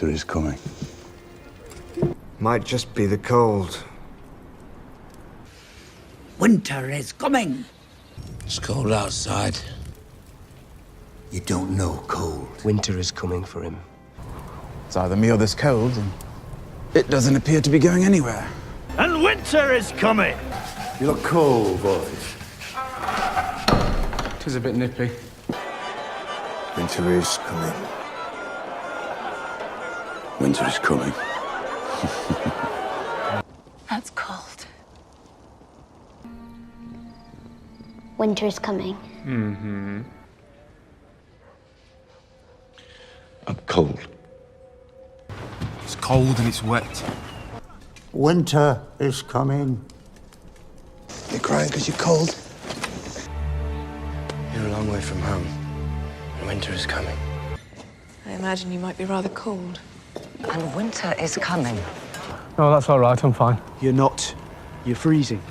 Winter is coming. Might just be the cold. Winter is coming. It's cold outside. You don't know cold. Winter is coming for him. It's either me or this cold, and it doesn't appear to be going anywhere. And winter is coming. You look cold, boys. Tis a bit nippy. Winter is coming. Winter is coming. That's cold. Winter is coming. I'm cold. It's cold and it's wet. Winter is coming. You're crying because you're cold? You're a long way from home. And winter is coming. I imagine you might be rather cold. And winter is coming. No, that's all right, I'm fine. You're not. You're freezing.